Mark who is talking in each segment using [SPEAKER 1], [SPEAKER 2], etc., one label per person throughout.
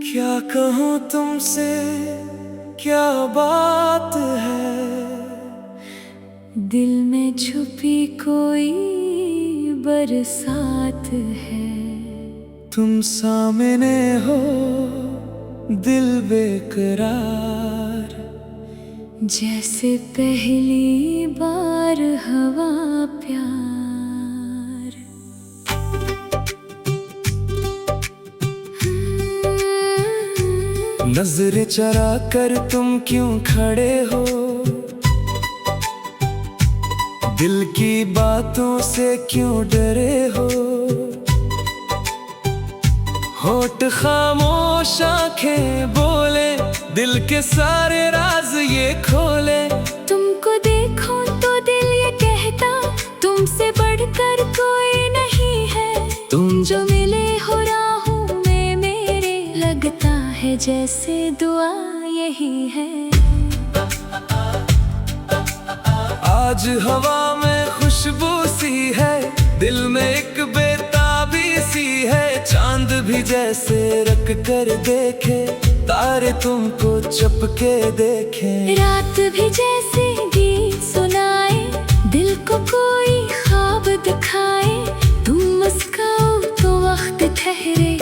[SPEAKER 1] क्या कहूँ तुमसे, क्या बात है,
[SPEAKER 2] दिल में छुपी कोई बरसात है।
[SPEAKER 1] तुम सामने हो दिल बेकरार,
[SPEAKER 2] जैसे पहली बार हवा प्यार।
[SPEAKER 1] नजरें चरा कर तुम क्यों खड़े हो, दिल की बातों से क्यों डरे हो। होठ खामोश आंखें बोले, दिल के सारे राज ये खोले।
[SPEAKER 2] तुमको देखो तो दिल ये कहता, तुमसे बढ़कर कोई नहीं है। तुम जो मिले हो राहों में मेरे, लगता है जैसे दुआ यही है।
[SPEAKER 1] आज हवा में खुशबू सी है, दिल में एक बेताबी सी है। चांद भी जैसे रख कर देखे, तारे तुमको चपके देखे।
[SPEAKER 2] रात भी जैसे गीत सुनाए, दिल को कोई ख्वाब दिखाए। तुम मुस्काओ तो वक्त ठहरे,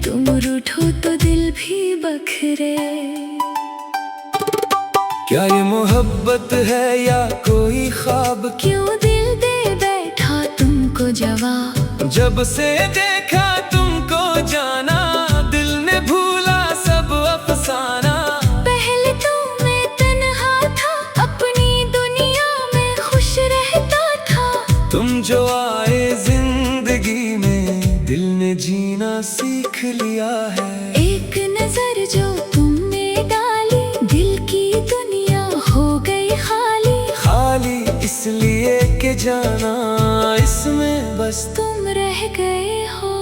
[SPEAKER 2] तुम रूठो तो दिल भी बखरे।
[SPEAKER 1] क्या ये मोहब्बत है या कोई ख्वाब,
[SPEAKER 2] क्यों दिल दे बैठा तुमको जवाब।
[SPEAKER 1] जब से देखा तुमको जाना, दिल ने भूला सब अफसाना।
[SPEAKER 2] पहले तो मैं तन्हा था, अपनी दुनिया में खुश रहता था।
[SPEAKER 1] तुम जो आए जिंदगी में, दिल ने जीना सीख लिया है।
[SPEAKER 2] एक नजर जो तुमने डाली, दिल की दुनिया हो गई खाली।
[SPEAKER 1] खाली इसलिए कि जाना इसमें बस
[SPEAKER 2] तुम रह गए हो।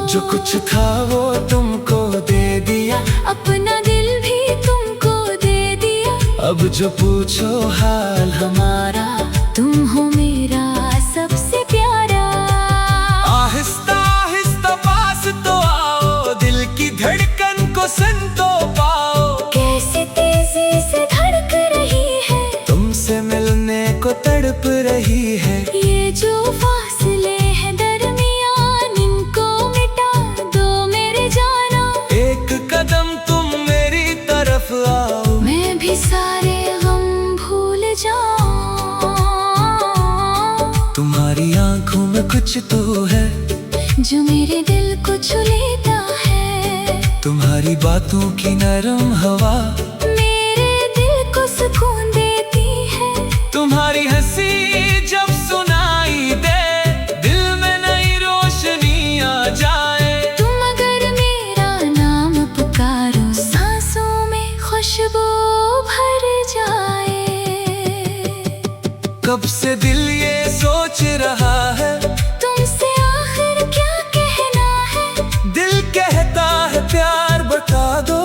[SPEAKER 1] जो कुछ था वो तुमको दे दिया,
[SPEAKER 2] अपना दिल भी तुमको दे दिया।
[SPEAKER 1] अब जो पूछो हाल हमारा,
[SPEAKER 2] तुम हो मेरा सबसे प्यारा।
[SPEAKER 1] आहिस्ता आहिस्ता पास तो आओ, दिल की धड़कन को सुन तो पाओ।
[SPEAKER 2] कैसे तेजी से धड़क रही है,
[SPEAKER 1] तुमसे मिलने को तड़प रही है।
[SPEAKER 2] ये जो फासले हैं दरमियान, इनको मिटा दो मेरे जाना।
[SPEAKER 1] एक कदम तुम मेरी तरफ आओ,
[SPEAKER 2] मैं भी सारे गम भूल जाऊं।
[SPEAKER 1] तुम्हारी आंखों में कुछ तो है,
[SPEAKER 2] जो मेरे दिल को छू लेता है।
[SPEAKER 1] तुम्हारी बातों की नरम हवा
[SPEAKER 2] मेरे दिल को सुकून देती है।
[SPEAKER 1] तुम्हारी हंसी जब सुनाई दे, दिल में नई रोशनी आ जाए।
[SPEAKER 2] तुम अगर मेरा नाम पुकारो, सांसों में खुशबू भर जाए।
[SPEAKER 1] कब से दिल ये सोच रहा है,
[SPEAKER 2] तुमसे आखिर क्या कहना है।
[SPEAKER 1] दिल कहता है प्यार बता दो,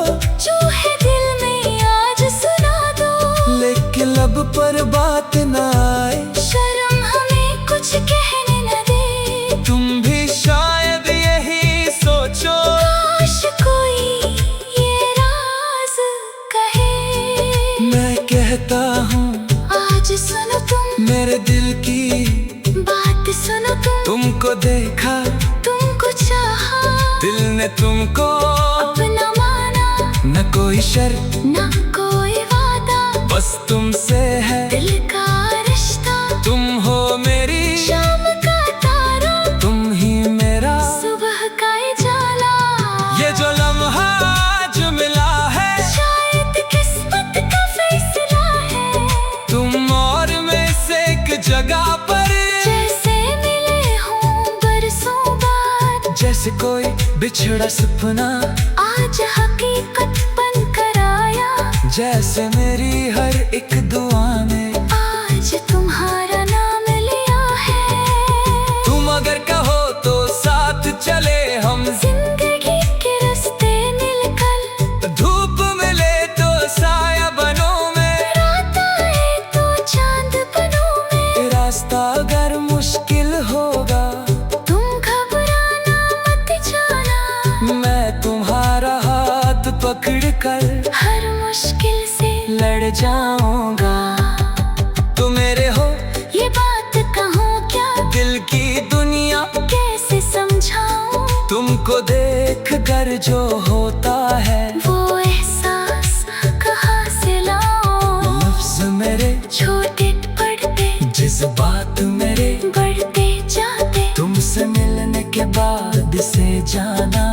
[SPEAKER 2] जो है दिल में आज सुना दो।
[SPEAKER 1] लेकिन लब पर बात ना आए,
[SPEAKER 2] शर्म हमें कुछ कहने न दे।
[SPEAKER 1] तुम भी शायद यही सोचो,
[SPEAKER 2] काश कोई ये राज कहे।
[SPEAKER 1] मैं कहता हूँ
[SPEAKER 2] आज सुनो तुम
[SPEAKER 1] मेरे दिल की
[SPEAKER 2] बात, सुनो
[SPEAKER 1] तुमको देखा,
[SPEAKER 2] तुमको चाहा।
[SPEAKER 1] दिल ने तुमको
[SPEAKER 2] अपना माना,
[SPEAKER 1] न कोई शर्त
[SPEAKER 2] न कोई वादा।
[SPEAKER 1] बस तुमसे है
[SPEAKER 2] दिल का रिश्ता,
[SPEAKER 1] तुम हो मेरी
[SPEAKER 2] शाम का तारा,
[SPEAKER 1] तुम ही मेरा
[SPEAKER 2] सुबह का उजाला।
[SPEAKER 1] ये जो लम्हा आज मिला है,
[SPEAKER 2] शायद किस्मत का फैसला है।
[SPEAKER 1] तुम और मैं से एक जगह पर,
[SPEAKER 2] जैसे मिले हों बरसों बाद।
[SPEAKER 1] जैसे कोई बिछड़ा सपना
[SPEAKER 2] आज हकीकत बन कर आया।
[SPEAKER 1] जैसे मेरी हर एक दुआ में
[SPEAKER 2] आज तुम्हारा नाम लिया है।
[SPEAKER 1] तुम अगर कहो तो साथ चले हम,
[SPEAKER 2] जिंदगी के रास्ते मिलकर।
[SPEAKER 1] धूप मिले तो साया बनो में,
[SPEAKER 2] रात आए तो चांद बनो में।
[SPEAKER 1] रास्ता अगर मुश्किल होगा,
[SPEAKER 2] तुम घबराना मत जाना।
[SPEAKER 1] मैं तुम्हारा पकड़ कर
[SPEAKER 2] हर मुश्किल से
[SPEAKER 1] लड़ जाऊंगा। तुम मेरे हो
[SPEAKER 2] ये बात कहूँ क्या,
[SPEAKER 1] दिल की दुनिया
[SPEAKER 2] कैसे समझाऊं।
[SPEAKER 1] तुमको देख कर जो होता है
[SPEAKER 2] वो एहसास कहाँ से लाऊं।
[SPEAKER 1] लफ्ज मेरे
[SPEAKER 2] छोटे पड़ते,
[SPEAKER 1] जज्बात मेरे
[SPEAKER 2] बढ़ते जाते।
[SPEAKER 1] तुमसे मिलने के बाद से जाना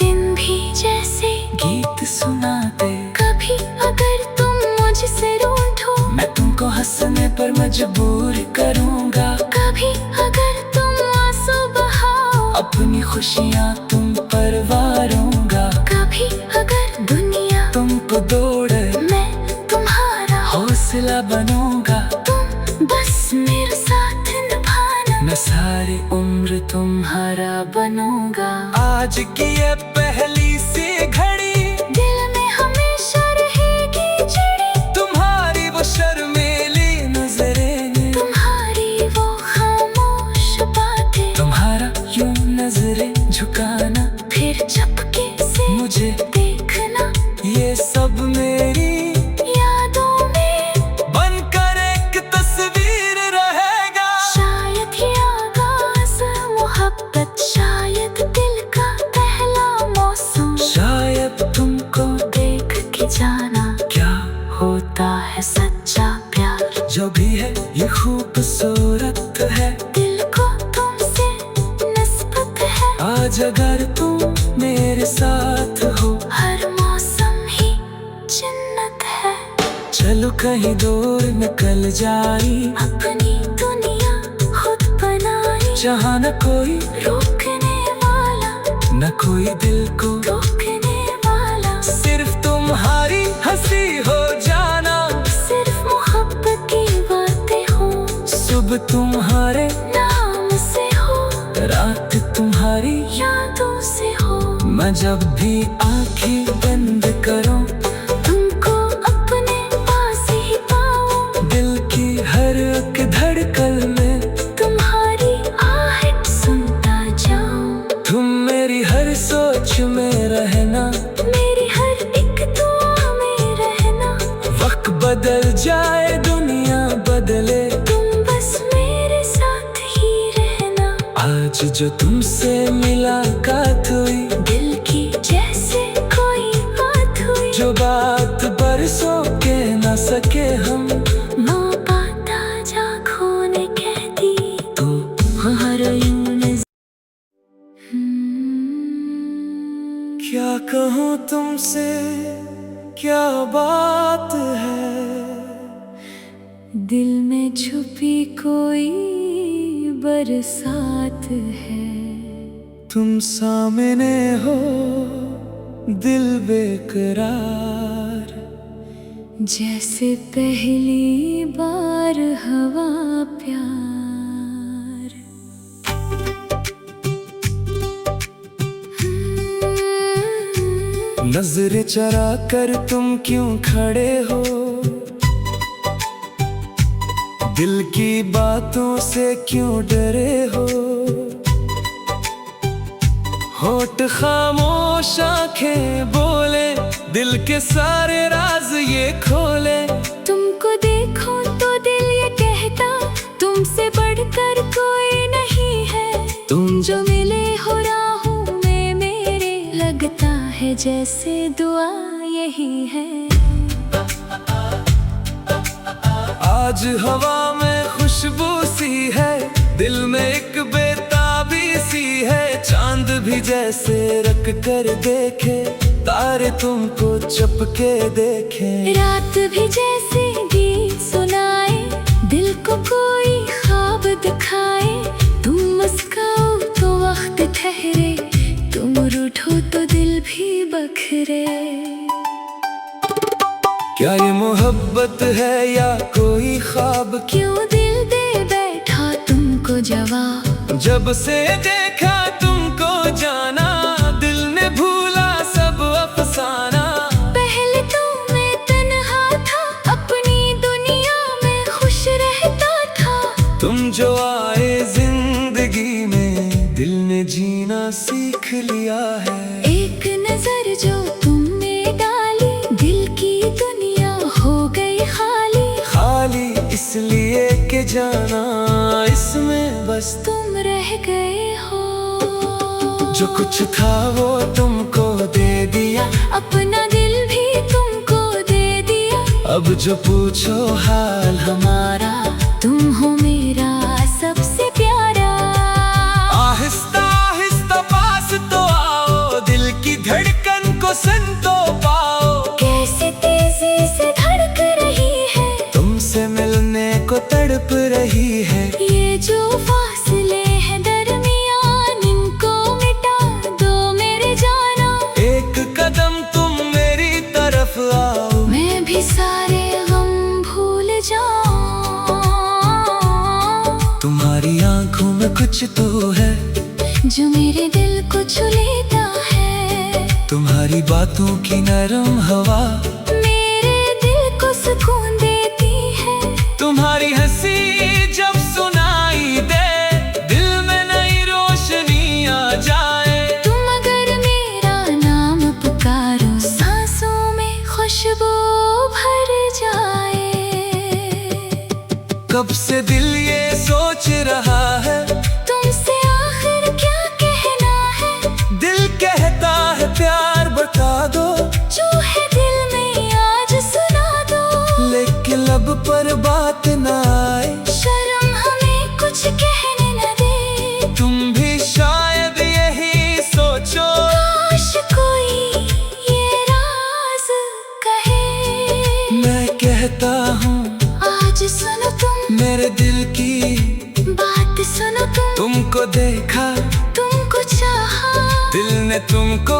[SPEAKER 2] दिन भी जैसे
[SPEAKER 1] गीत सुनाते।
[SPEAKER 2] कभी अगर तुम मुझसे रूठो,
[SPEAKER 1] मैं तुमको हंसने पर मजबूर करूंगा।
[SPEAKER 2] कभी अगर तुम आंसू बहाओ,
[SPEAKER 1] अपनी खुशियाँ तुम पर वारूंगा।
[SPEAKER 2] कभी अगर दुनिया
[SPEAKER 1] तुमको दौड़े
[SPEAKER 2] मैं तुम्हारा
[SPEAKER 1] हौसला बनूंगा।
[SPEAKER 2] तुम बस मेरे साथ निभाना,
[SPEAKER 1] मैं सारी उम्र तुम्हारा बनूंगा। आज की ये पहली सी घड़ी
[SPEAKER 2] दिल में हमेशा रहेगी जड़ी।
[SPEAKER 1] तुम्हारी वो शर्मीली नजरें,
[SPEAKER 2] तुम्हारी वो खामोश बातें,
[SPEAKER 1] तुम्हारा यूं नजरें झुकाना,
[SPEAKER 2] फिर चपके से
[SPEAKER 1] मुझे
[SPEAKER 2] देखना।
[SPEAKER 1] ये सब मेरी
[SPEAKER 2] यादों में
[SPEAKER 1] बनकर एक तस्वीर रहेगा।
[SPEAKER 2] शायद ये आगाज़ मोहब्बत, शायद दिल का पहला मौसम।
[SPEAKER 1] शायद तुमको
[SPEAKER 2] देख के जाना
[SPEAKER 1] क्या
[SPEAKER 2] होता है सच्चा प्यार।
[SPEAKER 1] जो भी है ये खूबसूरत है,
[SPEAKER 2] दिल को तुमसे निस्बत है।
[SPEAKER 1] आज अगर तुम मेरे साथ हो
[SPEAKER 2] हर मौसम ही जन्नत है।
[SPEAKER 1] चलो कहीं दूर निकल जाई,
[SPEAKER 2] अपनी दुनिया खुद बनाई,
[SPEAKER 1] जहाँ न कोई
[SPEAKER 2] रोकने वाला,
[SPEAKER 1] न कोई दिल को
[SPEAKER 2] रोकने वाला।
[SPEAKER 1] सिर्फ तुम्हारी हंसी हो जाना,
[SPEAKER 2] सिर्फ मोहब्बत की बातें हो,
[SPEAKER 1] सुबह तुम्हारे
[SPEAKER 2] नाम से हो,
[SPEAKER 1] रात तुम्हारी
[SPEAKER 2] यादों से हो।
[SPEAKER 1] मैं जब भी आंखें बंद करूं,
[SPEAKER 2] तुमको अपने पास ही पाऊं।
[SPEAKER 1] दिल की हर एक धड़कन में
[SPEAKER 2] तुम्हारी आहट सुनता जाऊं।
[SPEAKER 1] तुम मेरी हर सोच में रहना,
[SPEAKER 2] मेरी हर एक दुआ में रहना।
[SPEAKER 1] वक्त बदल जाए दुनिया बदले,
[SPEAKER 2] तुम बस मेरे साथ ही रहना।
[SPEAKER 1] आज जो तुमसे मुलाकात हुई,
[SPEAKER 2] दिल की जैसे कोई बात हुई,
[SPEAKER 1] जो बात बरसों के न सके हम,
[SPEAKER 2] मौका ताजा खोने कह दी
[SPEAKER 1] तो
[SPEAKER 2] हर यूं
[SPEAKER 1] क्या कहूँ तुमसे क्या बात है।
[SPEAKER 2] दिल में छुपी कोई बरसात है।
[SPEAKER 1] तुम सामने हो दिल बेकरार,
[SPEAKER 2] जैसे पहली बार हवा प्यार।
[SPEAKER 1] नजरें चरा कर तुम क्यों खड़े हो, दिल की बातों से क्यों डरे हो। होठ खामोश आंखें बोले, दिल के सारे राज ये खोले।
[SPEAKER 2] तुमको देखो तो दिल ये कहता, तुमसे बढ़कर कोई नहीं है। तुम जो मिले हो राहों में मेरे, लगता है जैसे दुआ यही है।
[SPEAKER 1] आज हवा में खुशबू सी है, दिल में एक बेताबी सी है। चांद भी जैसे रख कर देखे, तारे तुमको चपके देखे।
[SPEAKER 2] रात भी जैसे गीत सुनाए, दिल को कोई ख्वाब दिखाए। तुम मुस्काओ तो वक्त ठहरे, तुम रूठो तो दिल भी बखरे।
[SPEAKER 1] क्या ये मोहब्बत है या कोई ख्वाब,
[SPEAKER 2] क्यों दिल दे बैठा तुमको जवाब।
[SPEAKER 1] जब से देखा तुमको जाना, दिल ने भूला सब अफसाना।
[SPEAKER 2] पहले तो मैं तन्हा था, अपनी दुनिया में खुश रहता था।
[SPEAKER 1] तुम जो आए जिंदगी में, दिल ने जीना सीख लिया है।
[SPEAKER 2] एक नजर जो तुम में
[SPEAKER 1] इसलिए कि जाना इसमें बस
[SPEAKER 2] तुम रह गए हो।
[SPEAKER 1] जो कुछ था वो तुमको दे दिया,
[SPEAKER 2] अपना दिल भी तुमको दे दिया।
[SPEAKER 1] अब जो पूछो हाल हमारा,
[SPEAKER 2] तुम हो मेरा सबसे प्यारा।
[SPEAKER 1] आहिस्ता आहिस्ता पास तो आओ, दिल की धड़कन को सुन तो पाओ।
[SPEAKER 2] कैसे तेजी से धड़क रही है,
[SPEAKER 1] तुमसे मिलने को तड़प रही है।
[SPEAKER 2] ये जो फासले हैं दरमियान, इनको मिटा दो मेरे जाना।
[SPEAKER 1] एक कदम तुम मेरी तरफ आओ,
[SPEAKER 2] मैं भी सारे गम भूल जाऊं।
[SPEAKER 1] तुम्हारी आंखों में कुछ तो है
[SPEAKER 2] जो मेरे दिल को छू लेता है।
[SPEAKER 1] तुम्हारी बातों की नरम हवा
[SPEAKER 2] मेरे दिल को सुकून देती है।
[SPEAKER 1] तुम्हारी हंसी जब सुनाई दे, दिल में नई रोशनी आ जाए।
[SPEAKER 2] तुम अगर मेरा नाम पुकारो, सांसों में खुशबू भर जाए।
[SPEAKER 1] कब से दिल ये सोच रहा है,
[SPEAKER 2] तुमसे आखिर क्या कहना है।
[SPEAKER 1] दिल कहता है प्यार बता दो,
[SPEAKER 2] जो है दिल में आज सुना दो।
[SPEAKER 1] लेकिन लब पर बात न आए,
[SPEAKER 2] शर्म हमें कुछ कहने न दे।
[SPEAKER 1] तुम भी शायद यही सोचो,
[SPEAKER 2] काश कोई ये राज कहे।
[SPEAKER 1] मैं कहता हूँ
[SPEAKER 2] आज सुनो तुम
[SPEAKER 1] मेरे दिल की
[SPEAKER 2] बात, सुनो तुम।
[SPEAKER 1] तुमको देखा,
[SPEAKER 2] तुमको चाहा,
[SPEAKER 1] दिल ने तुमको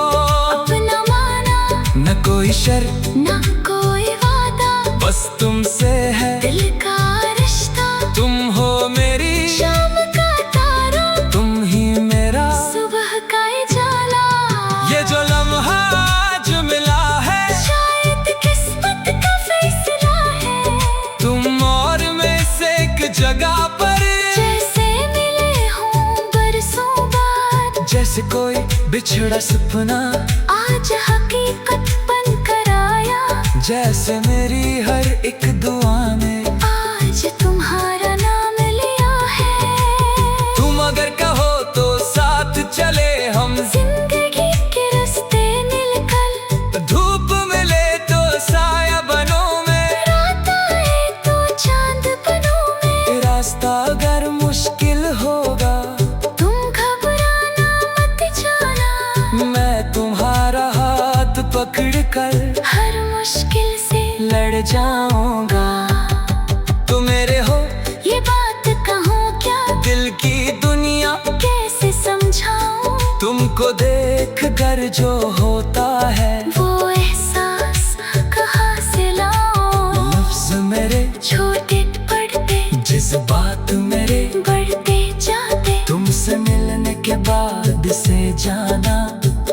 [SPEAKER 2] अपना माना।
[SPEAKER 1] न कोई शर्त
[SPEAKER 2] न कोई वादा,
[SPEAKER 1] बस तुमसे है
[SPEAKER 2] दिल का रिश्ता।
[SPEAKER 1] तुम हो मेरी
[SPEAKER 2] शाम का तारा,
[SPEAKER 1] तुम ही मेरा
[SPEAKER 2] सुबह का उजाला।
[SPEAKER 1] ये जो लम्हा आज मिला है,
[SPEAKER 2] शायद किस्मत का फैसला है।
[SPEAKER 1] तुम और मैं से एक जगह पर,
[SPEAKER 2] जैसे मिले हों बरसों बाद।
[SPEAKER 1] जैसे कोई बिछड़ा सपना
[SPEAKER 2] आज हकीकत बन कर आया।
[SPEAKER 1] जैसे मेरी हर एक दुआ में
[SPEAKER 2] आज तुम्हारा नाम लिया है।
[SPEAKER 1] तुम अगर कहो तो साथ चले हम,
[SPEAKER 2] जिंदगी के रास्ते मिलकर।
[SPEAKER 1] धूप मिले तो साया बनो मैं,
[SPEAKER 2] रात आए तो चांद बनूं मैं।
[SPEAKER 1] रास्ता अगर मुश्किल होगा,
[SPEAKER 2] तुम घबराना मत जाना।
[SPEAKER 1] मैं तुम्हारा हाथ पकड़ कर
[SPEAKER 2] हर मुश्किल से
[SPEAKER 1] लड़ जाऊंगा। तुम मेरे हो
[SPEAKER 2] ये बात कहूँ क्या,
[SPEAKER 1] दिल की दुनिया
[SPEAKER 2] कैसे समझाऊं।
[SPEAKER 1] तुमको देख कर जो होता है,
[SPEAKER 2] वो एहसास कहाँ से लाऊं।
[SPEAKER 1] लफ्ज मेरे
[SPEAKER 2] छोटे पड़ते,
[SPEAKER 1] जज्बात मेरे
[SPEAKER 2] बढ़ते जाते।
[SPEAKER 1] तुमसे मिलने के बाद से जाना,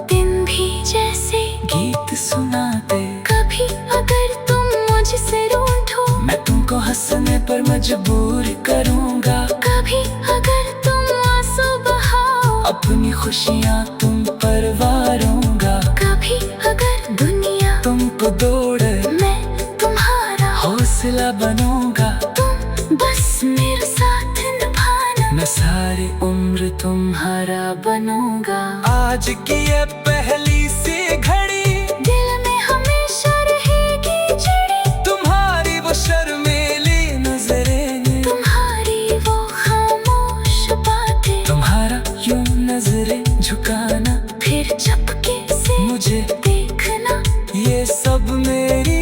[SPEAKER 2] दिन भी जैसे
[SPEAKER 1] गीत सुनाते।
[SPEAKER 2] कभी अगर तुम मुझसे रूठो,
[SPEAKER 1] मैं तुमको हंसने पर मजबूर करूंगा।
[SPEAKER 2] कभी अगर तुम आंसू बहाओ,
[SPEAKER 1] अपनी खुशियाँ तुम पर वारूंगा।
[SPEAKER 2] कभी अगर दुनिया
[SPEAKER 1] तुमको दौड़े,
[SPEAKER 2] मैं तुम्हारा
[SPEAKER 1] हौसला बनूंगा।
[SPEAKER 2] तुम बस मेरे साथ निभाना।
[SPEAKER 1] मैं सारी उम्र तुम्हारा बनूंगा। आज की ये पहली सी घड़ी,
[SPEAKER 2] दिल में हमेशा रहेगी चिड़ी।
[SPEAKER 1] तुम्हारी वो शर्मीली नजरें,
[SPEAKER 2] तुम्हारी वो खामोश बातें।
[SPEAKER 1] तुम्हारा यूं नजरें झुकाना,
[SPEAKER 2] फिर चपके से
[SPEAKER 1] मुझे
[SPEAKER 2] देखना।
[SPEAKER 1] ये सब मेरी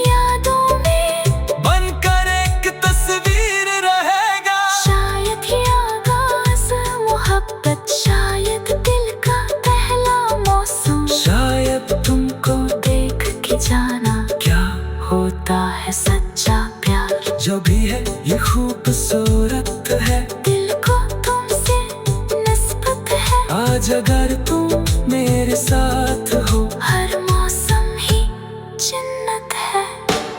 [SPEAKER 2] यादों में
[SPEAKER 1] बनकर एक तस्वीर रहेगा।
[SPEAKER 2] शायद ये आगाज़ मोहब्बत, शायद दिल का पहला मौसम।
[SPEAKER 1] शायद तुमको
[SPEAKER 2] देख के जाना
[SPEAKER 1] क्या
[SPEAKER 2] होता है सच्चा प्यार।
[SPEAKER 1] जो भी है ये खूबसूरत है,
[SPEAKER 2] दिल को तुमसे निस्बत है।
[SPEAKER 1] आज अगर तुम मेरे साथ हो,
[SPEAKER 2] हर मौसम ही जन्नत है।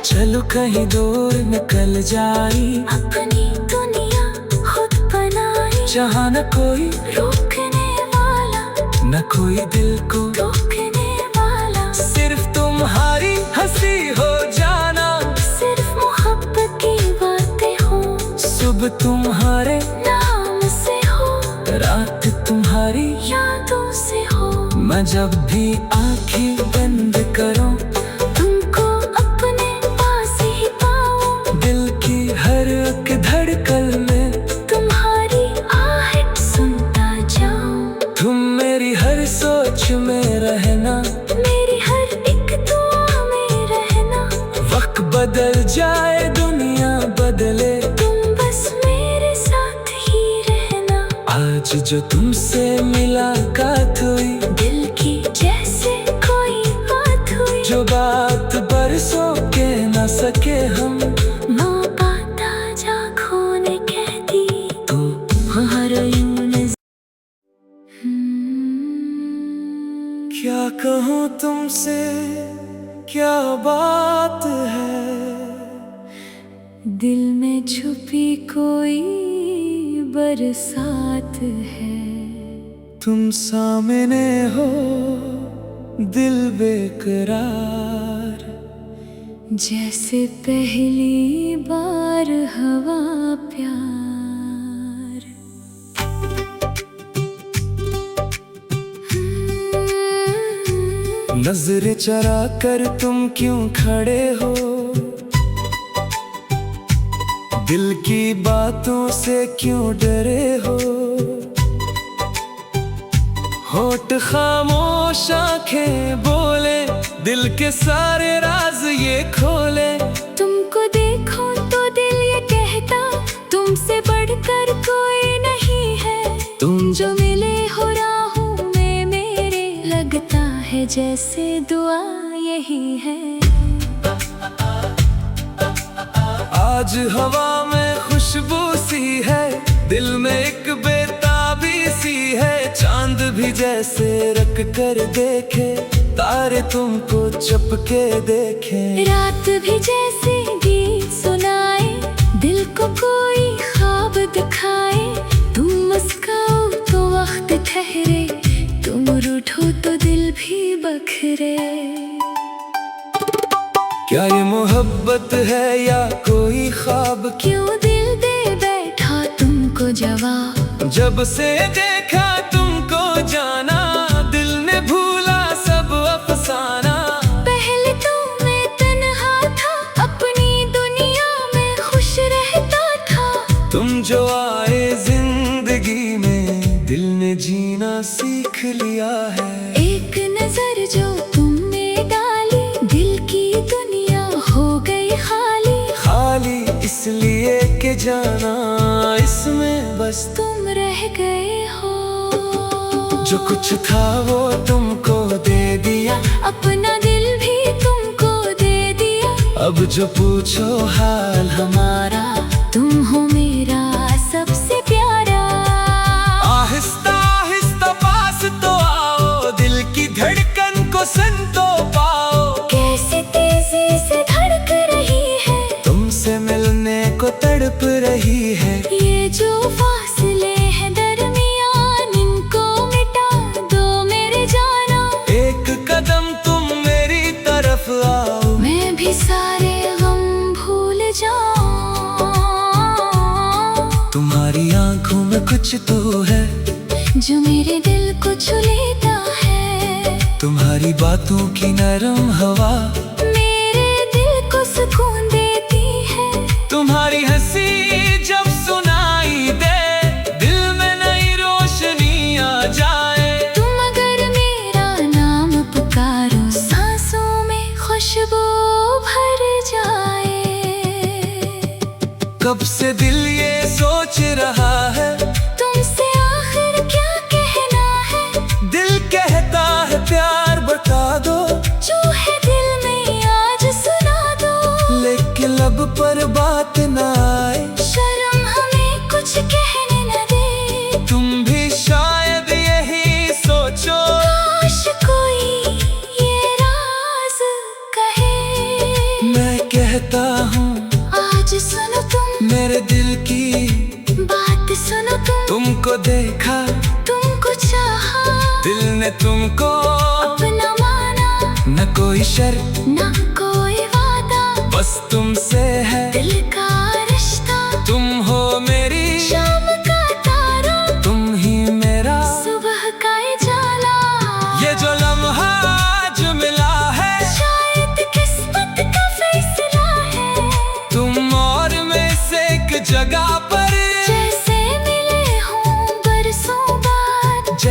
[SPEAKER 1] चलो कहीं दूर निकल जाई,
[SPEAKER 2] अपनी दुनिया खुद बनाई।
[SPEAKER 1] जहाँ न कोई
[SPEAKER 2] रोकने वाला,
[SPEAKER 1] न कोई दिल को
[SPEAKER 2] रोकने वाला।
[SPEAKER 1] सिर्फ तुम्हारी हंसी हो जाना,
[SPEAKER 2] सिर्फ मोहब्बत की बात
[SPEAKER 1] सुबह तुम्हारे
[SPEAKER 2] नाम से हो,
[SPEAKER 1] रात तुम्हारी
[SPEAKER 2] यादों से हो।
[SPEAKER 1] मैं जब भी आंखें बंद करूं
[SPEAKER 2] तुमको अपने पास ही पाऊं,
[SPEAKER 1] दिल की हर एक धड़कन में
[SPEAKER 2] तुम्हारी आहट सुनता जाऊं।
[SPEAKER 1] तुम मेरी हर सोच में रहना,
[SPEAKER 2] मेरी हर एक दुआ में रहना।
[SPEAKER 1] वक्त बदल जाए दुनिया बदले,
[SPEAKER 2] तुम बस मेरे साथ ही रहना।
[SPEAKER 1] आज जो तुमसे मुलाकात हुई,
[SPEAKER 2] दिल की जैसे कोई बात हुई,
[SPEAKER 1] जो बात बरसों के न सके हम,
[SPEAKER 2] मौका ताजा खोने कह दी
[SPEAKER 1] तो
[SPEAKER 2] हर यूं
[SPEAKER 1] क्या कहूँ तुमसे, क्या बात है।
[SPEAKER 2] दिल में छुपी कोई बरसात है।
[SPEAKER 1] तुम सामने हो दिल बेकरार,
[SPEAKER 2] जैसे पहली बार हवा प्यार।
[SPEAKER 1] नजरें चरा कर तुम क्यों खड़े हो, दिल की बातों से क्यों डरे हो। होठ खामोश आंखें बोले, दिल के सारे राज ये खोले।
[SPEAKER 2] तुमको देखो तो दिल ये कहता, तुमसे बढ़कर कोई नहीं है। तुम जो मिले हो राहों में मेरे, लगता है जैसे दुआ यही है।
[SPEAKER 1] आज हवा में खुशबू सी है, दिल में एक बेताबी सी है। चांद भी जैसे रख कर देखे, तारे तुमको चपके देखे।
[SPEAKER 2] रात भी जैसे गीत सुनाए, दिल को कोई ख्वाब दिखाए। तुम मुस्काओ तो वक्त ठहरे, तुम रूठो तो दिल भी बखरे।
[SPEAKER 1] क्या ये मोहब्बत है या कोई ख्वाब,
[SPEAKER 2] क्यों दिल दे बैठा तुमको जवाब।
[SPEAKER 1] जब से देखा तुमको जाना, दिल ने भूला सब अफसाना।
[SPEAKER 2] पहले तो मैं तन्हा था, अपनी दुनिया में खुश रहता था।
[SPEAKER 1] तुम जो आए जिंदगी में, दिल ने जीना सीख लिया है।
[SPEAKER 2] एक नजर जो तुमने डाली, दिल की दुनिया हो गई खाली।
[SPEAKER 1] खाली इसलिए कि जाना इसमें बस
[SPEAKER 2] तुम रह गए हो।
[SPEAKER 1] जो कुछ था वो तुमको दे दिया,
[SPEAKER 2] अपना दिल भी तुमको दे दिया।
[SPEAKER 1] अब जो पूछो हाल हमारा,
[SPEAKER 2] तुम हो मेरा सबसे प्यारा।
[SPEAKER 1] आहिस्ता आहिस्ता पास तो आओ, दिल की धड़कन को सुन तो पाओ।
[SPEAKER 2] कैसे तेजी से धड़क रही है,
[SPEAKER 1] तुमसे मिलने को तड़प रही है।
[SPEAKER 2] ये जो फासले हैं दरमियान, इनको मिटा दो मेरे जाना।
[SPEAKER 1] एक कदम तुम मेरी तरफ आओ,
[SPEAKER 2] मैं भी सारे गम भूल जाऊं।
[SPEAKER 1] तुम्हारी आंखों में कुछ तो है,
[SPEAKER 2] जो मेरे दिल को छू लेता है।
[SPEAKER 1] तुम्हारी बातों की नरम हवा
[SPEAKER 2] मेरे दिल को सुकून देती है।
[SPEAKER 1] तुम्हारी हंसी जब सुनाई दे, दिल में नई रोशनी आ जाए।
[SPEAKER 2] तुम अगर मेरा नाम पुकारो, सांसों में खुशबू भर जाए।
[SPEAKER 1] कब से दिल ये सोच रहा है,
[SPEAKER 2] तुमसे आखिर क्या कहना है।
[SPEAKER 1] दिल कहता है प्यार बता दो,
[SPEAKER 2] जो है दिल में आज सुना दो।
[SPEAKER 1] लेकिन लब पर बात न आए,
[SPEAKER 2] शर्म हमें कुछ कहने न दे।
[SPEAKER 1] तुम भी शायद यही सोचो,
[SPEAKER 2] काश कोई ये राज कहे।
[SPEAKER 1] मैं कहता हूँ
[SPEAKER 2] आज सुनो तुम
[SPEAKER 1] मेरे दिल की
[SPEAKER 2] बात, सुनो
[SPEAKER 1] तुमको देखा,
[SPEAKER 2] तुमको चाहा।
[SPEAKER 1] दिल ने तुमको
[SPEAKER 2] अपना माना,
[SPEAKER 1] न कोई शर्त
[SPEAKER 2] न कोई वादा।
[SPEAKER 1] बस तुमसे है
[SPEAKER 2] दिल का रिश्ता,
[SPEAKER 1] तुम हो मेरे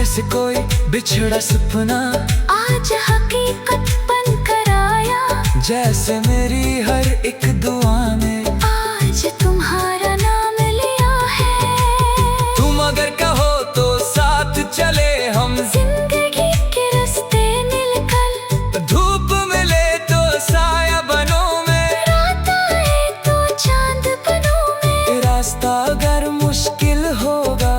[SPEAKER 1] जैसे कोई बिछड़ा सपना
[SPEAKER 2] आज हकीकत बन कर आया।
[SPEAKER 1] जैसे मेरी हर एक दुआ में
[SPEAKER 2] आज तुम्हारा नाम लिया है।
[SPEAKER 1] तुम अगर कहो तो साथ चले हम,
[SPEAKER 2] जिंदगी के रास्ते मिलकर।
[SPEAKER 1] धूप मिले तो साया बनो में,
[SPEAKER 2] रात आए तो चांद बनो में।
[SPEAKER 1] रास्ता अगर मुश्किल होगा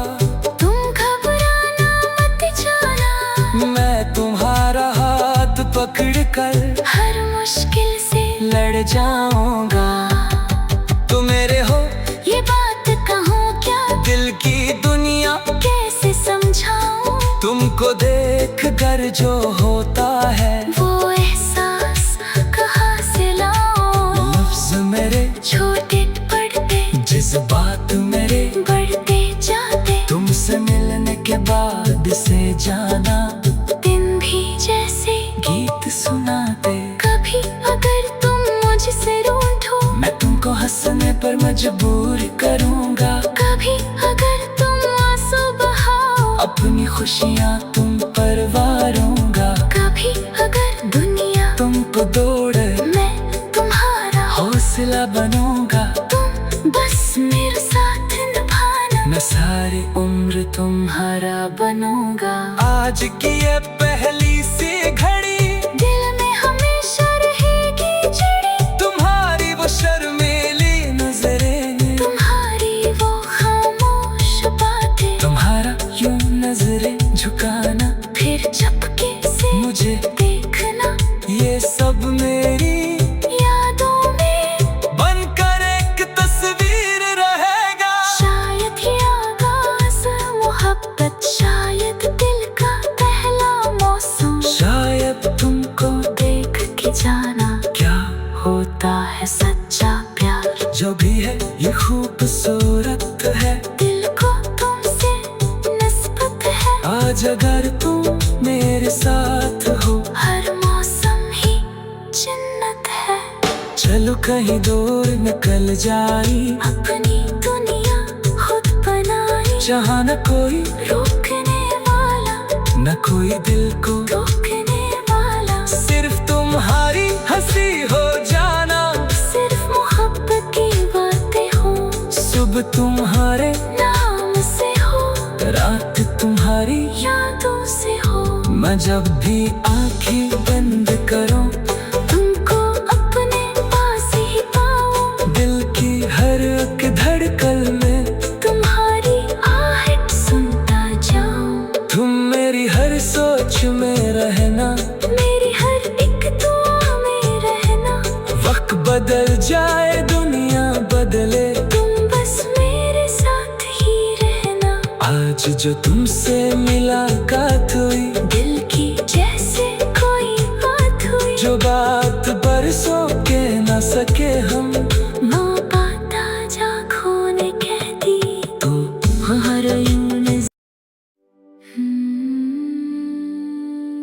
[SPEAKER 2] तुम घबराना मत जाना।
[SPEAKER 1] मैं तुम्हारा हाथ पकड़ कर
[SPEAKER 2] हर मुश्किल से
[SPEAKER 1] लड़ जाऊंगा। तुम मेरे हो
[SPEAKER 2] ये बात कहूँ क्या,
[SPEAKER 1] दिल की दुनिया
[SPEAKER 2] कैसे समझाऊं।
[SPEAKER 1] तुमको देख कर जो होता है
[SPEAKER 2] वो एहसास कहाँ से लाऊं।
[SPEAKER 1] लफ्ज मेरे
[SPEAKER 2] छोटे पड़ते
[SPEAKER 1] जज्बात मेरे
[SPEAKER 2] बढ़ते जाते।
[SPEAKER 1] तुमसे मिलने के बाद से जाना
[SPEAKER 2] दिन भी जैसे
[SPEAKER 1] गीत सुनाते।
[SPEAKER 2] कभी अगर तुम मुझसे रूठो,
[SPEAKER 1] मैं तुमको हंसने पर मजबूर करूंगा।
[SPEAKER 2] कभी अगर तुम आंसू बहाओ,
[SPEAKER 1] अपनी खुशियाँ तुम पर वारूंगा।
[SPEAKER 2] कभी अगर दुनिया
[SPEAKER 1] तुमको दौड़े
[SPEAKER 2] मैं तुम्हारा
[SPEAKER 1] हौसला बनूंगा।
[SPEAKER 2] तुम बस मेरे साथ निभाना।
[SPEAKER 1] मैं सारी उम्र तुम्हारा बनूंगा। आज की ये पहली सी घड़ी
[SPEAKER 2] दिल में हमेशा रहेगी जड़ी।
[SPEAKER 1] तुम्हारी वो शर्मीली नजरें,
[SPEAKER 2] तुम्हारी वो खामोश बातें,
[SPEAKER 1] तुम्हारा यूं नजरें झुकाना,
[SPEAKER 2] फिर चपके से
[SPEAKER 1] मुझे
[SPEAKER 2] देखना।
[SPEAKER 1] ये सब मेरी
[SPEAKER 2] यादों में
[SPEAKER 1] बनकर एक तस्वीर रहेगा।
[SPEAKER 2] शायद ये आगाज़ मोहब्बत, शायद दिल का पहला मौसम।
[SPEAKER 1] शायद तुमको
[SPEAKER 2] देख के जाना
[SPEAKER 1] क्या
[SPEAKER 2] होता है सच्चा प्यार।
[SPEAKER 1] जो भी है ये खूबसूरत है,
[SPEAKER 2] दिल को तुमसे निस्बत है।
[SPEAKER 1] आज अगर तुम मेरे साथ हो
[SPEAKER 2] हर मौसम ही जन्नत है।
[SPEAKER 1] चलो कहीं दूर निकल जाई,
[SPEAKER 2] अपनी दुनिया खुद बनाई।
[SPEAKER 1] जहाँ न कोई
[SPEAKER 2] रोकने वाला
[SPEAKER 1] न कोई दिल को,
[SPEAKER 2] रोकने वाला
[SPEAKER 1] सिर्फ तुम्हारी हंसी हो जाना।
[SPEAKER 2] सिर्फ मोहब्बत की बातें हो,
[SPEAKER 1] सुबह तुम्हारे
[SPEAKER 2] नाम से हो,
[SPEAKER 1] रात तुम्हारी
[SPEAKER 2] यादों से हो।
[SPEAKER 1] मैं जब भी आंखें बंद करूं
[SPEAKER 2] तुमको अपने पास ही पाऊं।
[SPEAKER 1] दिल की हर एक धड़कन में
[SPEAKER 2] तुम्हारी आहट सुनता जाऊं।
[SPEAKER 1] तुम मेरी हर सोच में रहना,
[SPEAKER 2] मेरी हर एक दुआ में रहना।
[SPEAKER 1] वक्त बदल जाए दुनिया बदले,
[SPEAKER 2] तुम बस मेरे साथ ही रहना।
[SPEAKER 1] आज जो तुमसे मुलाकात हुई,
[SPEAKER 2] दिल की जैसे कोई बात हुई।
[SPEAKER 1] जो बात बरसों के न सके हम,
[SPEAKER 2] मौका ताजा खोने कहती
[SPEAKER 1] तो
[SPEAKER 2] हर यूं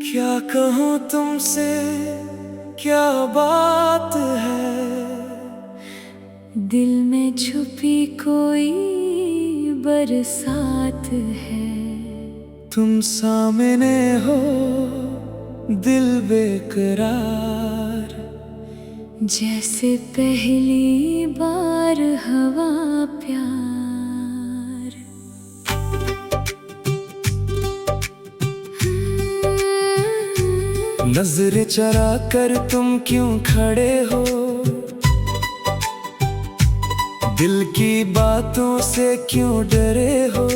[SPEAKER 1] क्या कहूँ तुमसे क्या बात है।
[SPEAKER 2] दिल में छुपी कोई बरसात है।
[SPEAKER 1] तुम सामने हो दिल बेकरार,
[SPEAKER 2] जैसे पहली बार हवा प्यार।
[SPEAKER 1] नजरें चरा कर तुम क्यों खड़े हो, दिल की बातों से क्यों डरे हो।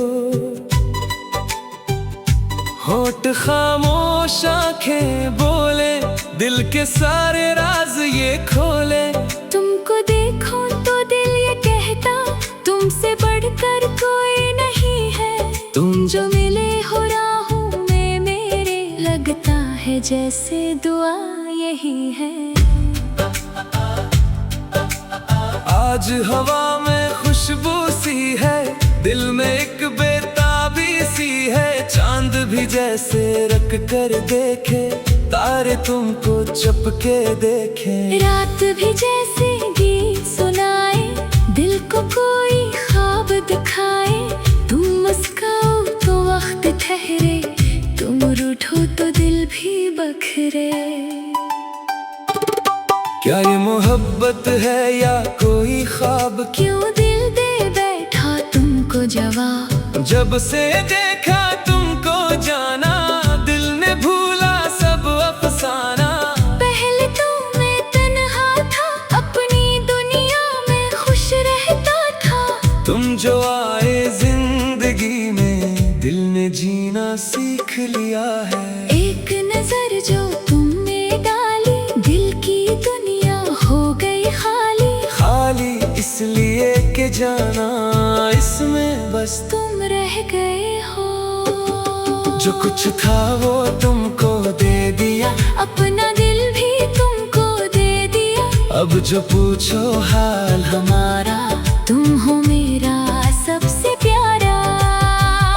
[SPEAKER 1] होठ खामोश आंखें बोले, दिल के सारे राज ये खोले।
[SPEAKER 2] तुमको देखो तो दिल ये कहता, तुमसे बढ़कर कोई नहीं है। तुम जो मिले हो राहों में मेरे, लगता है जैसे दुआ यही है।
[SPEAKER 1] आज हवा में खुशबू सी है, दिल में एक बेताबी सी है। चांद भी जैसे रख कर देखे, तारे तुमको चपके देखे।
[SPEAKER 2] रात भी जैसे गीत सुनाए, दिल को कोई ख्वाब दिखाए। तुम मुस्काओ तो वक्त ठहरे, दिल भी बखरे।
[SPEAKER 1] क्या ये मोहब्बत है या कोई ख्वाब?
[SPEAKER 2] क्यों दिल दे बैठा तुमको जवाब।
[SPEAKER 1] जब से देखा तुमको जाना, दिल ने भूला सब अफसाना।
[SPEAKER 2] पहले तो मैं तन्हा था, अपनी दुनिया में खुश रहता था।
[SPEAKER 1] तुम जो आए जिंदगी में, दिल ने जीना सीख लिया है।
[SPEAKER 2] एक नजर जो तुमने डाली, दिल की दुनिया हो गई खाली।
[SPEAKER 1] खाली इसलिए कि जाना इसमें बस
[SPEAKER 2] तुम रह गए हो।
[SPEAKER 1] जो कुछ था वो तुमको दे दिया,
[SPEAKER 2] अपना दिल भी तुमको दे दिया।
[SPEAKER 1] अब जो पूछो हाल हमारा,
[SPEAKER 2] तुम हो मेरा सबसे प्यारा।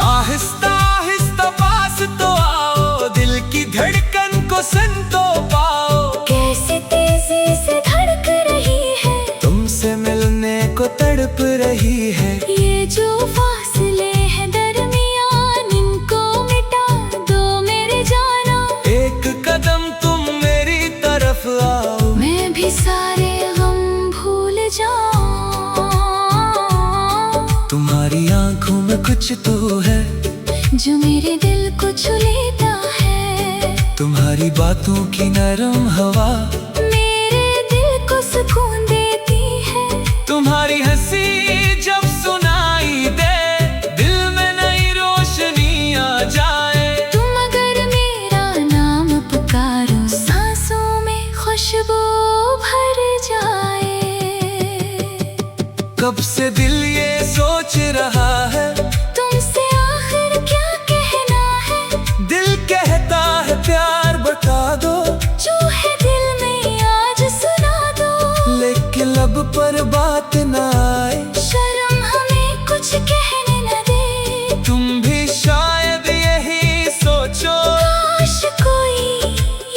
[SPEAKER 1] आहिस्ता आहिस्ता पास तो आओ, दिल की धड़कन को सुन तो पाओ।
[SPEAKER 2] कैसे तेजी से धड़क रही है,
[SPEAKER 1] तुमसे मिलने को तड़प रही है।
[SPEAKER 2] ये जो फासले हैं दरमियान, इनको मिटा दो मेरे जाना।
[SPEAKER 1] एक कदम तुम मेरी तरफ आओ,
[SPEAKER 2] मैं भी सारे गम भूल जाऊं।
[SPEAKER 1] तुम्हारी आंखों में कुछ तो है
[SPEAKER 2] जो मेरे दिल को छू लेता है।
[SPEAKER 1] तुम्हारी बातों की नरम हवा
[SPEAKER 2] मेरे दिल को सुकून देती है।
[SPEAKER 1] तुम्हारी हंसी जब सुनाई दे, दिल में नई रोशनी आ जाए।
[SPEAKER 2] तुम अगर मेरा नाम पुकारो, सांसों में खुशबू भर जाए।
[SPEAKER 1] कब से दिल ये सोच रहा है,
[SPEAKER 2] तुमसे आखिर क्या कहना है।
[SPEAKER 1] दिल कहता है प्यार बता दो,
[SPEAKER 2] जो है दिल में आज सुना दो।
[SPEAKER 1] लेकिन लब पर बात ना आए,
[SPEAKER 2] शर्म हमें कुछ कहने न दे।
[SPEAKER 1] तुम भी शायद यही सोचो,
[SPEAKER 2] काश कोई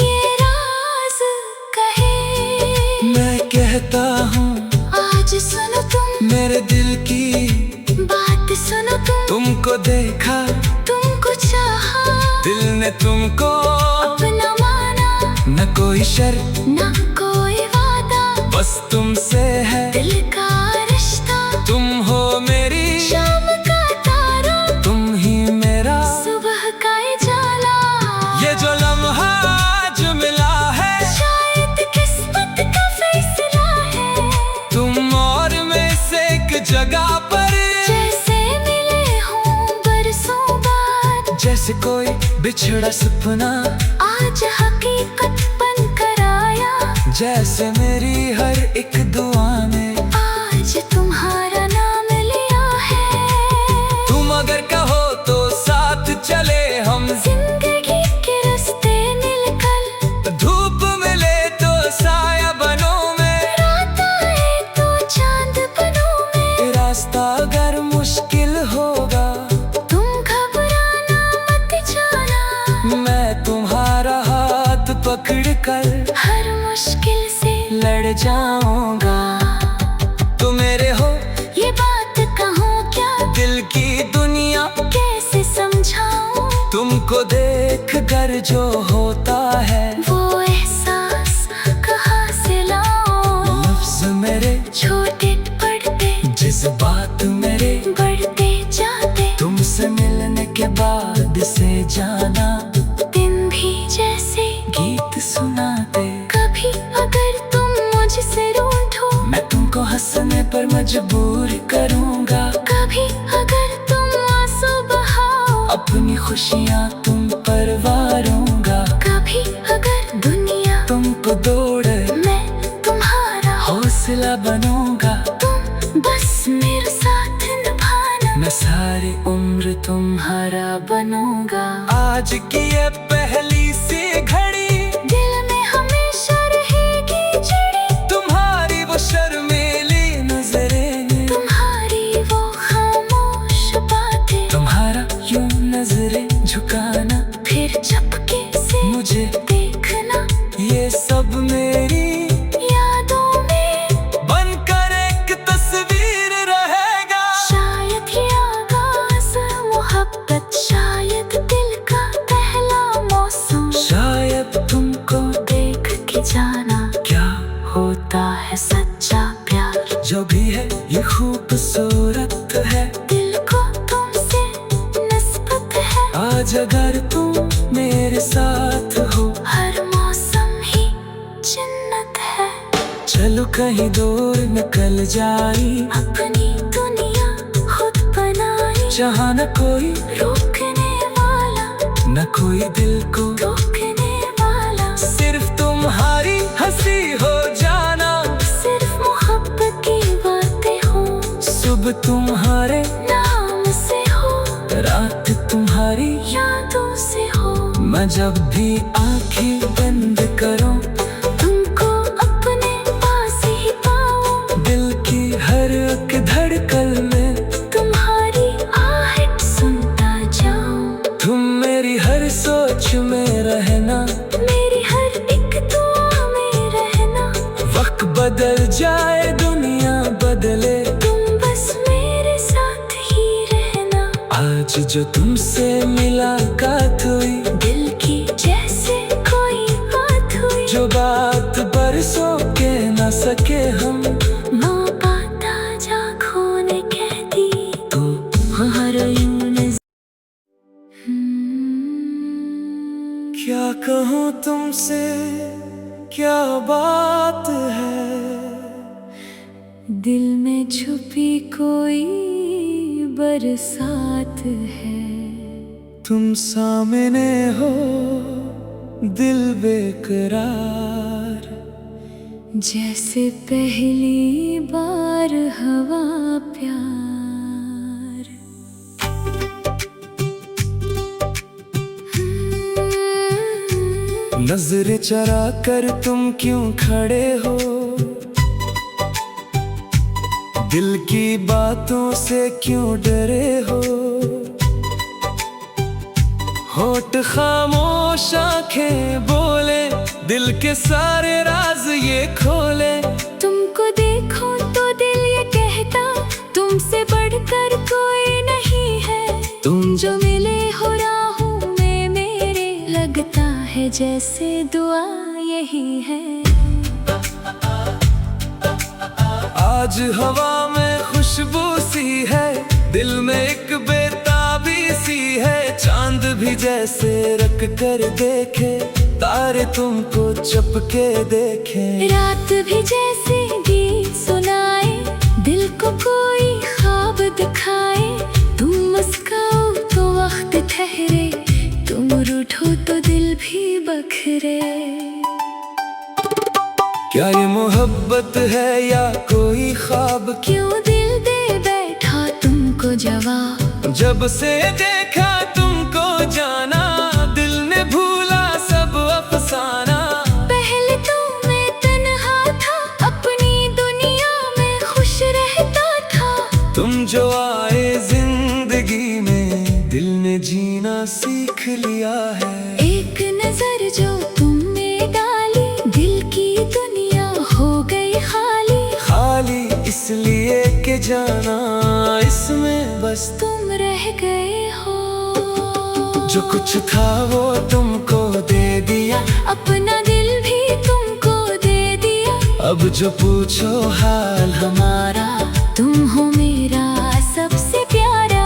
[SPEAKER 2] ये राज कहे।
[SPEAKER 1] मैं कहता हूँ
[SPEAKER 2] आज सुनो तुम
[SPEAKER 1] मेरे दिल की
[SPEAKER 2] बात, सुनो
[SPEAKER 1] तुमको देखा,
[SPEAKER 2] तुमको चाहा।
[SPEAKER 1] दिल ने तुमको
[SPEAKER 2] अपना माना,
[SPEAKER 1] न कोई शर्त
[SPEAKER 2] ना कोई वादा।
[SPEAKER 1] बस तुमसे है
[SPEAKER 2] दिल का रिश्ता,
[SPEAKER 1] तुम हो मेरी
[SPEAKER 2] शाम का तारा,
[SPEAKER 1] तुम ही मेरा
[SPEAKER 2] सुबह का उजाला।
[SPEAKER 1] ये जो लम्हा आज मिला है,
[SPEAKER 2] शायद किस्मत का फैसला है।
[SPEAKER 1] तुम और मैं से एक जगह पर,
[SPEAKER 2] जैसे मिले हों बरसों बाद।
[SPEAKER 1] जैसे कोई बिछड़ा सपना
[SPEAKER 2] आज हकीकत बन कर आया।
[SPEAKER 1] जैसे मेरी हर एक दुआ में
[SPEAKER 2] आज तुम्हारा नाम लिया है।
[SPEAKER 1] तुम अगर कहो तो साथ चले हम,
[SPEAKER 2] जिंदगी के रास्ते मिलकर।
[SPEAKER 1] धूप मिले तो साया बनो मैं,
[SPEAKER 2] रात आए तो चांद बनो मैं।
[SPEAKER 1] रास्ता अगर मुश्किल होगा,
[SPEAKER 2] तुम घबराना मत जाना।
[SPEAKER 1] मैं तुम्हारा हाथ पकड़ कर
[SPEAKER 2] हर मुश्किल से
[SPEAKER 1] लड़ जाऊंगा। तुम मेरे हो
[SPEAKER 2] ये बात कहूँ क्या,
[SPEAKER 1] दिल की दुनिया
[SPEAKER 2] कैसे समझाऊं।
[SPEAKER 1] तुमको देख कर जो होता है,
[SPEAKER 2] वो एहसास कहाँ से लाऊं।
[SPEAKER 1] लफ्ज मेरे
[SPEAKER 2] छोटे पड़ते,
[SPEAKER 1] जज्बात मेरे
[SPEAKER 2] बढ़ते जाते।
[SPEAKER 1] तुमसे मिलने के बाद से जाना,
[SPEAKER 2] दिन भी जैसे
[SPEAKER 1] गीत सुनाते।
[SPEAKER 2] कभी अगर तुम मुझसे रूठो,
[SPEAKER 1] मैं तुमको हंसने पर मजबूर करूंगा।
[SPEAKER 2] कभी अगर तुम आंसू बहाओ,
[SPEAKER 1] अपनी खुशियाँ तुम पर वारूंगा।
[SPEAKER 2] कभी अगर दुनिया
[SPEAKER 1] तुमको दौड़े,
[SPEAKER 2] मैं तुम्हारा
[SPEAKER 1] हौसला बनूंगा।
[SPEAKER 2] तुम बस मेरे साथ निभाना।
[SPEAKER 1] मैं सारी उम्र तुम्हारा बनूंगा। आज की ये पहली सी घड़ी,
[SPEAKER 2] दिल में हमेशा रहेगी जड़ी।
[SPEAKER 1] तुम्हारी वो शर्मीली नजरें,
[SPEAKER 2] तुम्हारी वो खामोश बातें।
[SPEAKER 1] तुम्हारा यूं नजरें झुकाना,
[SPEAKER 2] फिर चपके से
[SPEAKER 1] मुझे
[SPEAKER 2] देखना।
[SPEAKER 1] ये सब मेरी
[SPEAKER 2] यादों में
[SPEAKER 1] बनकर एक तस्वीर रहेगा।
[SPEAKER 2] शायद ये आगाज़ मोहब्बत, शायद दिल का पहला मौसम।
[SPEAKER 1] कहीं दूर निकल जाई,
[SPEAKER 2] अपनी दुनिया खुद बनाई,
[SPEAKER 1] जहाँ न कोई
[SPEAKER 2] रोकने वाला,
[SPEAKER 1] न कोई दिल को
[SPEAKER 2] रोकने वाला।
[SPEAKER 1] सिर्फ तुम्हारी हंसी हो जाना,
[SPEAKER 2] सिर्फ मोहब्बत की बातें हो,
[SPEAKER 1] सुबह तुम्हारे
[SPEAKER 2] नाम से हो,
[SPEAKER 1] रात तुम्हारी
[SPEAKER 2] यादों से हो।
[SPEAKER 1] मैं जब भी आंखें बंद करूं,
[SPEAKER 2] तुमको अपने पास ही पाऊं,
[SPEAKER 1] दिल की हर एक धड़कन में
[SPEAKER 2] तुम्हारी आहट सुनता जाऊं।
[SPEAKER 1] तुम मेरी हर सोच में रहना,
[SPEAKER 2] मेरी हर एक दुआ में रहना।
[SPEAKER 1] वक्त बदल जाए दुनिया बदले,
[SPEAKER 2] तुम बस मेरे साथ ही रहना।
[SPEAKER 1] आज जो तुमसे मुलाकात हुई,
[SPEAKER 2] दिल की जैसे कोई बात हुई,
[SPEAKER 1] जो बात बरसों के न सके हम,
[SPEAKER 2] मौका ताजा खोने कह दी
[SPEAKER 1] तो
[SPEAKER 2] हर यूं
[SPEAKER 1] क्या कहूँ तुमसे, क्या बात है,
[SPEAKER 2] दिल में छुपी कोई बरसात है।
[SPEAKER 1] तुम सामने हो दिल बेकरार,
[SPEAKER 2] जैसे पहली बार हवा प्यार।
[SPEAKER 1] नजरें चरा कर तुम क्यों खड़े हो, दिल की बातों से क्यों डरे हो। होठ खामोश आंखें बोले, दिल के सारे राज ये खोले।
[SPEAKER 2] तुमको देखो तो दिल ये कहता, तुमसे बढ़कर कोई नहीं है। तुम जो मिले हो राहों में मेरे, लगता है जैसे दुआ यही है।
[SPEAKER 1] आज हवा में खुशबू सी है, दिल में एक बेताबी सी है। चांद भी जैसे रख कर देखे, तारे तुमको चपके देखे।
[SPEAKER 2] रात भी जैसे गीत सुनाए, दिल को कोई ख्वाब दिखाए। तुम मुस्काओ तो वक्त ठहरे, तुम रूठो तो दिल भी बखरे।
[SPEAKER 1] क्या ये मोहब्बत है या कोई ख्वाब,
[SPEAKER 2] क्यों दिल दे बैठा तुमको जवाब।
[SPEAKER 1] जब से देखा तुमको जाना, दिल ने भूला सब अफसाना।
[SPEAKER 2] पहले तो मैं तन्हा था, अपनी दुनिया में खुश रहता था।
[SPEAKER 1] तुम जो आए जिंदगी में, दिल ने जीना सीख लिया है।
[SPEAKER 2] एक नजर जो तुमने डाली, दिल की दुनिया हो गई खाली।
[SPEAKER 1] खाली इसलिए कि जाना इसमें बस
[SPEAKER 2] तुम रह गए हो।
[SPEAKER 1] जो कुछ था वो तुमको दे दिया,
[SPEAKER 2] अपना दिल भी तुमको दे दिया।
[SPEAKER 1] अब जो पूछो हाल हमारा,
[SPEAKER 2] तुम हो मेरा सबसे प्यारा।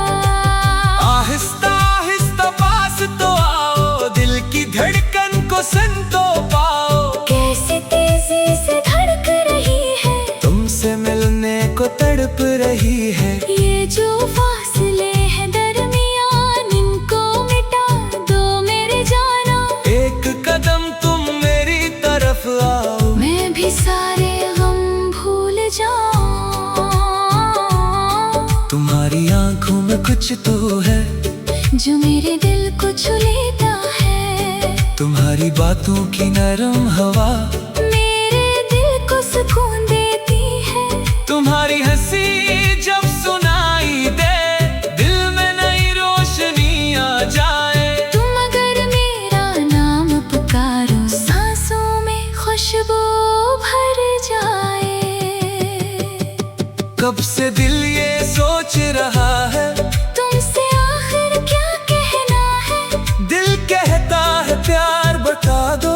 [SPEAKER 1] आहिस्ता आहिस्ता पास तो आओ, दिल की धड़कन को सुन तो पाओ।
[SPEAKER 2] कैसे तेजी से धड़क रही है,
[SPEAKER 1] तुमसे मिलने को तड़प रही है।
[SPEAKER 2] ये जो फासले हैं दरमियान, इनको मिटा दो मेरे जाना।
[SPEAKER 1] एक कदम तुम मेरी तरफ आओ,
[SPEAKER 2] मैं भी सारे गम भूल जाऊं।
[SPEAKER 1] तुम्हारी आंखों में कुछ तो है,
[SPEAKER 2] जो मेरे दिल को छू लेता है।
[SPEAKER 1] तुम्हारी बातों की नरम हवा
[SPEAKER 2] मेरे दिल को सुकून देती है।
[SPEAKER 1] तुम्हारी हंसी जब सुनाई दे, दिल में नई रोशनी आ जाए।
[SPEAKER 2] तुम अगर मेरा नाम पुकारो, सांसों में खुशबू भर जाए।
[SPEAKER 1] कब से दिल ये सोच रहा है,
[SPEAKER 2] तुमसे आखिर क्या कहना है।
[SPEAKER 1] दिल कहता है प्यार बता दो,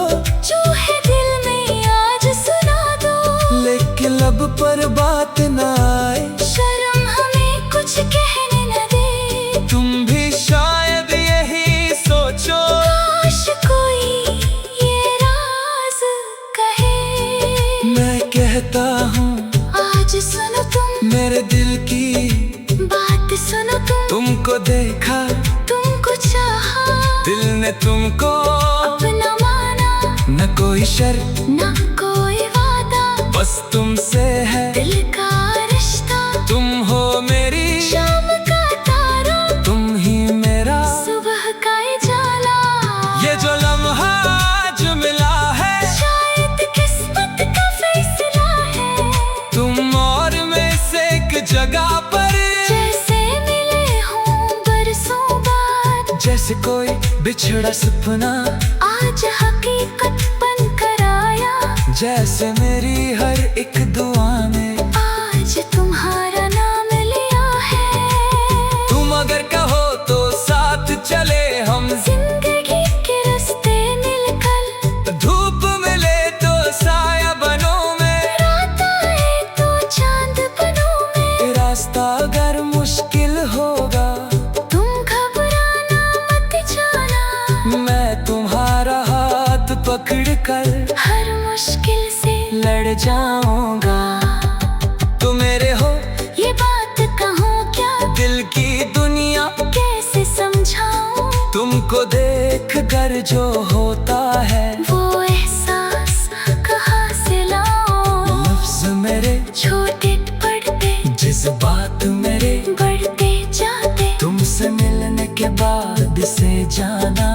[SPEAKER 2] जो है दिल में आज सुना दो।
[SPEAKER 1] लेकिन लब पर बात न आए,
[SPEAKER 2] शर्म हमें कुछ कहने न दे।
[SPEAKER 1] तुम भी शायद यही सोचो,
[SPEAKER 2] काश कोई ये राज कहे।
[SPEAKER 1] मैं कहता देखा,
[SPEAKER 2] तुमको चाहा,
[SPEAKER 1] दिल ने तुमको
[SPEAKER 2] अपना माना,
[SPEAKER 1] न कोई शर्त
[SPEAKER 2] न कोई वादा,
[SPEAKER 1] बस तुमसे है
[SPEAKER 2] दिल का रिश्ता।
[SPEAKER 1] तुम हो मेरी
[SPEAKER 2] शाम का तारा,
[SPEAKER 1] तुम ही मेरा
[SPEAKER 2] सुबह का उजाला।
[SPEAKER 1] ये जो लम्हा आज मिला है,
[SPEAKER 2] शायद किस्मत का फैसला है।
[SPEAKER 1] तुम और मैं से एक जगह पर,
[SPEAKER 2] जैसे मिले हों बरसों बाद,
[SPEAKER 1] जैसे कोई बिछड़ा सपना
[SPEAKER 2] आज हकीकत बन कर आया।
[SPEAKER 1] जैसे मेरी हर एक दुआ में
[SPEAKER 2] आज तुम्हारा नाम लिया है।
[SPEAKER 1] तुम अगर कहो तो साथ चले हम,
[SPEAKER 2] जिंदगी के रास्ते मिलकर,
[SPEAKER 1] धूप मिले तो साया बनो में,
[SPEAKER 2] रात आए तो चांद बनो में।
[SPEAKER 1] रास्ता अगर मुश्किल होगा,
[SPEAKER 2] तुम घबराना मत जाना,
[SPEAKER 1] मैं तुम्हारा हाथ पकड़ कर
[SPEAKER 2] हर मुश्किल से
[SPEAKER 1] लड़ जाऊंगा। तुम मेरे हो
[SPEAKER 2] ये बात कहूँ क्या,
[SPEAKER 1] दिल की दुनिया
[SPEAKER 2] कैसे समझाऊं।
[SPEAKER 1] तुमको देख कर जो होता है,
[SPEAKER 2] वो एहसास कहाँ से लाऊं।
[SPEAKER 1] लफ्ज मेरे
[SPEAKER 2] छोटे पड़ते,
[SPEAKER 1] जज्बात मेरे
[SPEAKER 2] बढ़ते जाते,
[SPEAKER 1] तुमसे मिलने के बाद से जाना,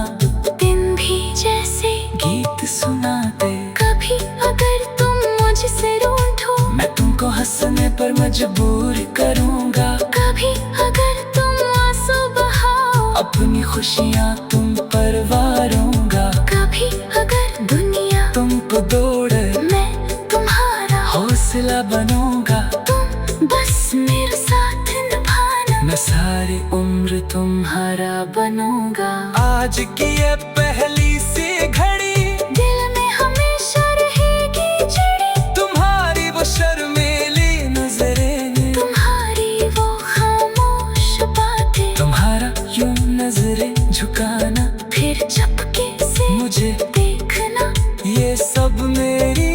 [SPEAKER 2] दिन भी जैसे
[SPEAKER 1] गीत सुनाते।
[SPEAKER 2] कभी अगर तुम मुझसे रूठो,
[SPEAKER 1] मैं तुमको हंसने पर मजबूर करूंगा।
[SPEAKER 2] कभी अगर तुम आंसू बहाओ,
[SPEAKER 1] अपनी खुशियाँ तुम पर वारूंगा।
[SPEAKER 2] कभी अगर दुनिया
[SPEAKER 1] तुमको दौड़े,
[SPEAKER 2] मैं तुम्हारा
[SPEAKER 1] हौसला बनूंगा।
[SPEAKER 2] तुम बस मेरे साथ निभाना,
[SPEAKER 1] मैं सारी उम्र तुम्हारा बनूंगा। आज की ये पहली सी घड़ी
[SPEAKER 2] दिल में हमेशा रहेगी चिड़ी।
[SPEAKER 1] तुम्हारी वो शर्मीली नजरें,
[SPEAKER 2] तुम्हारी वो खामोश बातें,
[SPEAKER 1] तुम्हारा यूं नजरें झुकाना,
[SPEAKER 2] फिर चपके से
[SPEAKER 1] मुझे
[SPEAKER 2] देखना,
[SPEAKER 1] ये सब मेरी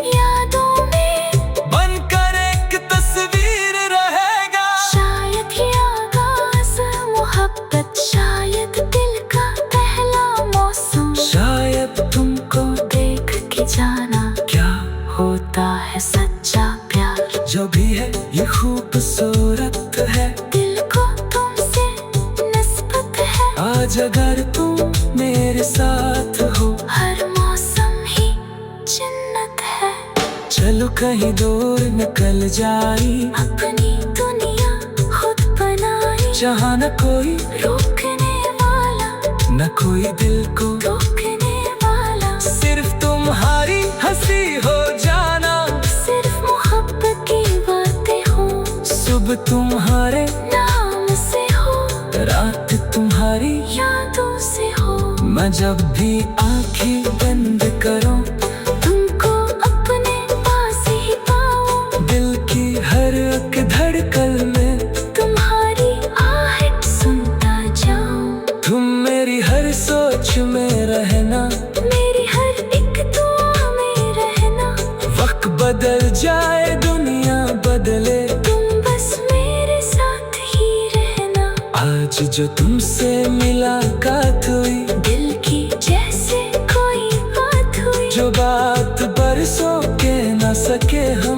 [SPEAKER 2] यादों में
[SPEAKER 1] बनकर एक तस्वीर रहेगा।
[SPEAKER 2] शायद ये आगाज़ मोहब्बत, शायद दिल का पहला मौसम,
[SPEAKER 1] शायद तुमको
[SPEAKER 2] देख के जाना
[SPEAKER 1] क्या
[SPEAKER 2] होता है सच्चा प्यार।
[SPEAKER 1] जो भी है ये खूबसूरत है,
[SPEAKER 2] दिल को तुमसे निस्बत है।
[SPEAKER 1] आज अगर तुम मेरे साथ हो,
[SPEAKER 2] हर मौसम ही जन्नत है।
[SPEAKER 1] चलो कहीं दूर निकल जाई,
[SPEAKER 2] अपनी दुनिया खुद बनाई,
[SPEAKER 1] जहाँ न कोई
[SPEAKER 2] रोकने वाला,
[SPEAKER 1] न कोई दिल को
[SPEAKER 2] रोकने वाला।
[SPEAKER 1] सिर्फ तुम्हारी हंसी हो जाना,
[SPEAKER 2] सिर्फ मोहब्बत की बातें हो,
[SPEAKER 1] सुबह तुम्हारे
[SPEAKER 2] नाम से हो,
[SPEAKER 1] रात तुम्हारी
[SPEAKER 2] यादों से हो।
[SPEAKER 1] मैं जब भी आंखें बंद करूं,
[SPEAKER 2] तुमको अपने पास ही पाऊं,
[SPEAKER 1] दिल की हर एक धड़कन में
[SPEAKER 2] तुम्हारी आहट सुनता जाऊं।
[SPEAKER 1] तुम मेरी हर सोच में रहना,
[SPEAKER 2] मेरी हर एक दुआ में रहना।
[SPEAKER 1] वक्त बदल जाए दुनिया बदले,
[SPEAKER 2] तुम बस मेरे साथ ही रहना।
[SPEAKER 1] आज जो तुमसे मुलाकात हुई,
[SPEAKER 2] दिल की जैसे कोई बात हुई,
[SPEAKER 1] जो बात बरसों के न सके हम,